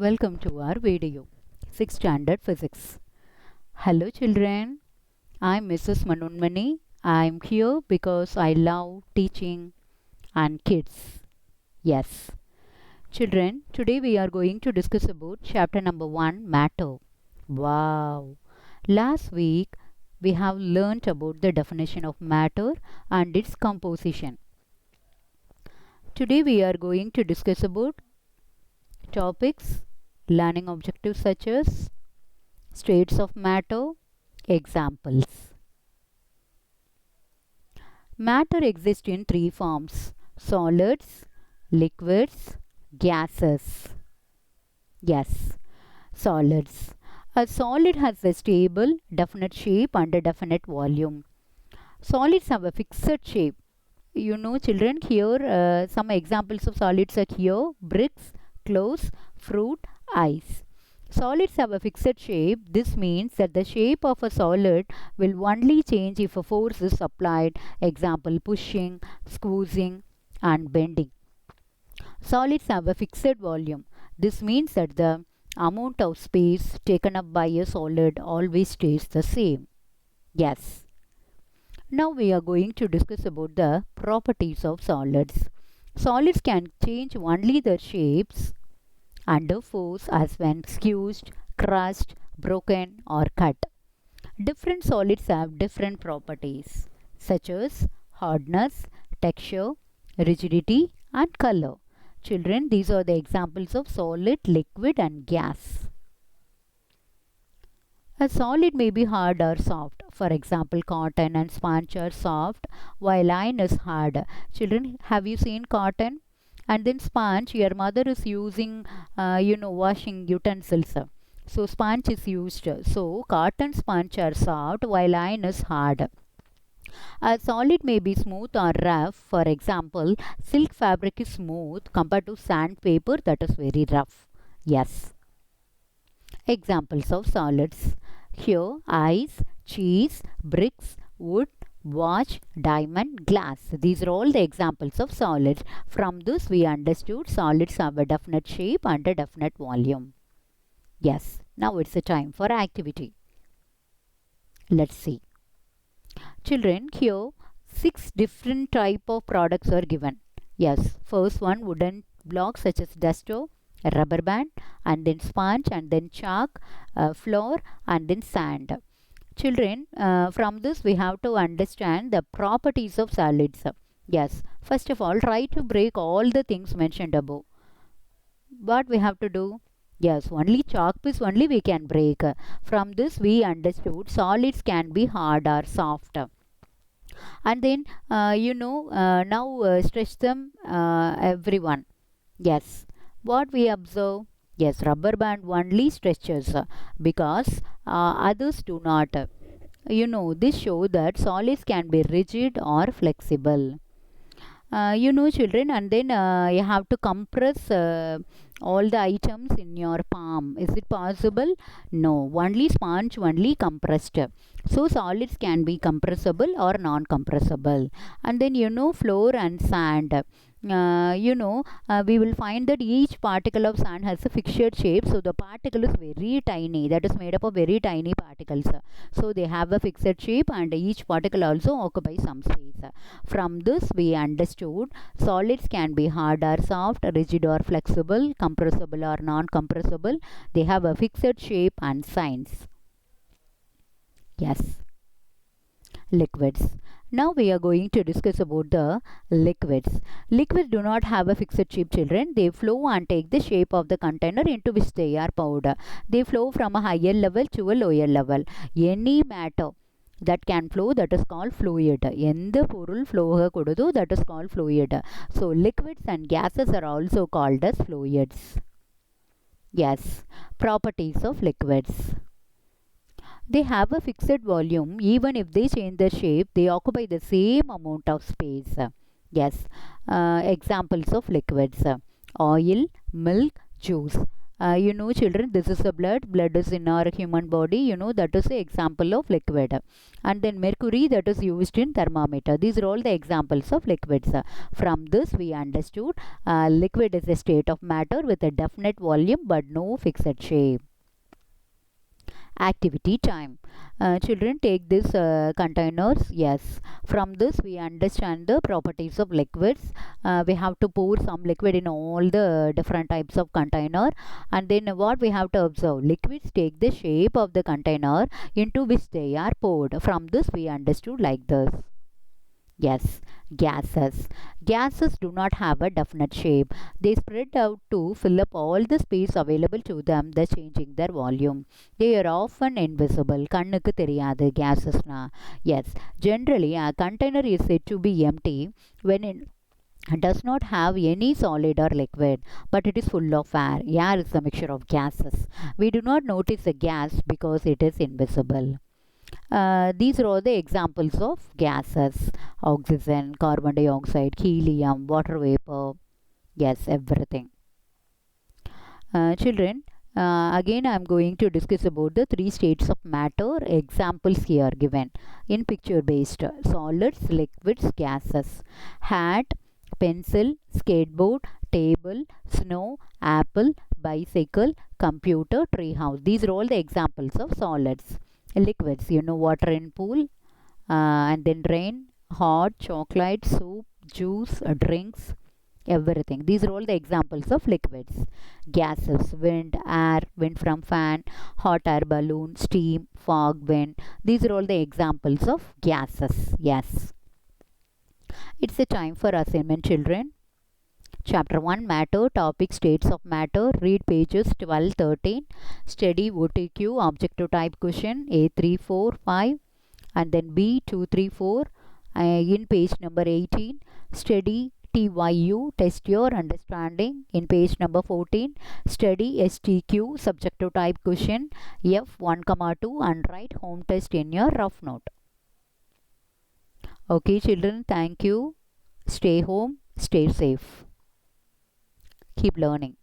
Welcome to our video, 6th Standard Physics. Hello children, I'm Mrs. Manunmani. I'm here because I love teaching and kids. Yes. Children, today we are going to discuss about chapter number 1, matter. Wow. Last week we have learnt about the definition of matter and its composition. Today we are going to discuss about topics, learning objectives such as states of matter, examples. Matter exists in three forms: solids, liquids, gases. Yes, solids. A solid has a stable, definite shape and a definite volume. Solids have a fixed shape. You know, children, here some examples of solids are here: bricks, clothes, fruit, ice. Solids have a fixed shape. This means that the shape of a solid will only change if a force is applied. Example, pushing, squeezing and bending. Solids have a fixed volume. This means that the amount of space taken up by a solid always stays the same. Yes. Now we are going to discuss about the properties of solids. Solids can change only their shapes under force, as when squeezed, crushed, broken or cut. Different solids have different properties such as hardness, texture, rigidity and color. Children, these are the examples of solid, liquid and gas. A solid may be hard or soft. For example, cotton and sponge are soft while iron is hard. Children, have you seen cotton? And then sponge, your mother is using, washing utensils. So sponge is used. So cotton, sponge are soft while iron is hard. A solid may be smooth or rough. For example, silk fabric is smooth compared to sandpaper that is very rough. Yes. Examples of solids. Here, ice, cheese, bricks, wood, watch, diamond, glass. These are all the examples of solids. From this we understood solids have a definite shape and a definite volume. Yes, now it's the time for activity. Let's see. Children, here 6 different type of products are given. Yes, first one, wooden blocks such as duster, a rubber band and then sponge and then chalk, flour and then sand. Children, from this we have to understand the properties of solids. Yes, first of all, try to break all the things mentioned above. What we have to do? Yes, only chalk piece only we can break. From this we understood solids can be hard or soft. And then now stretch them, everyone. Yes, what we observe? Yes, rubber band only stretches because others do not. This shows that solids can be rigid or flexible. Children, and then you have to compress all the items in your palm. Is it possible? No, only sponge only compressed. So solids can be compressible or non-compressible. And then flour and sand. We will find that each particle of sand has a fixed shape, so the particle is very tiny, that is made up of very tiny particles. So they have a fixed shape and each particle also occupies some space. From this we understood solids can be hard or soft, rigid or flexible, compressible or non-compressible. They have a fixed shape and signs. Yes. Liquids. Now we are going to discuss about the liquids. Liquids do not have a fixed shape, children. They flow and take the shape of the container into which they are poured. They flow from a higher level to a lower level. Any matter that can flow, that is called fluid. எந்த பொருள் flow கூடுதோ, that is called fluid. So liquids and gases are also called as fluids. Yes, properties of liquids. They have a fixed volume. Even if they change their shape, they occupy the same amount of space. Yes. Examples of liquids: oil, milk, juice. You know, children, this is the blood is in our human body, you know, that is the example of liquid. And then mercury, that is used in thermometer. These are all the examples of liquids. From this we understood liquid is a state of matter with a definite volume but no fixed shape. Activity time. Children, take this containers. Yes, from this we understand the properties of liquids. We have to pour some liquid in all the different types of container, and then what we have to observe, liquids take the shape of the container into which they are poured. From this we understood like this. Yes, gases. Gases do not have a definite shape. They spread out to fill up all the space available to them, thus changing their volume. They are often invisible. கண்ணுக்கு தெரியாது gases-னா. Yes, generally a container is said to be empty when it does not have any solid or liquid, but it is full of air. Air is a mixture of gases. We do not notice a gas because it is invisible. These are all the examples of gases: oxygen, carbon dioxide, helium, water vapor. Yes, everything. Children, again I am going to discuss about the three states of matter. Examples here given in picture based: solids, liquids, gases. Hat, pencil, skateboard, table, snow, apple, bicycle, computer, treehouse. These are all the examples of solids. Liquids, you know, water in pool, and then rain, hot, chocolate, soup, juice, drinks, everything. These are all the examples of liquids. Gases, wind, air, wind from fan, hot air balloon, steam, fog, wind. These are all the examples of gases. Yes. It's a time for assignment, children. Chapter 1, Matter, topic states of matter. Read pages 12, 13. Study OTQ, objective type question A 3, 4, 5, and then B 2, 3, 4. In page number 18. Study TYU, test your understanding, in page number 14. Study STQ, subjective type question F 1, 2, and write home test in your rough note. Okay, children, thank you. Stay home, stay safe. Keep learning.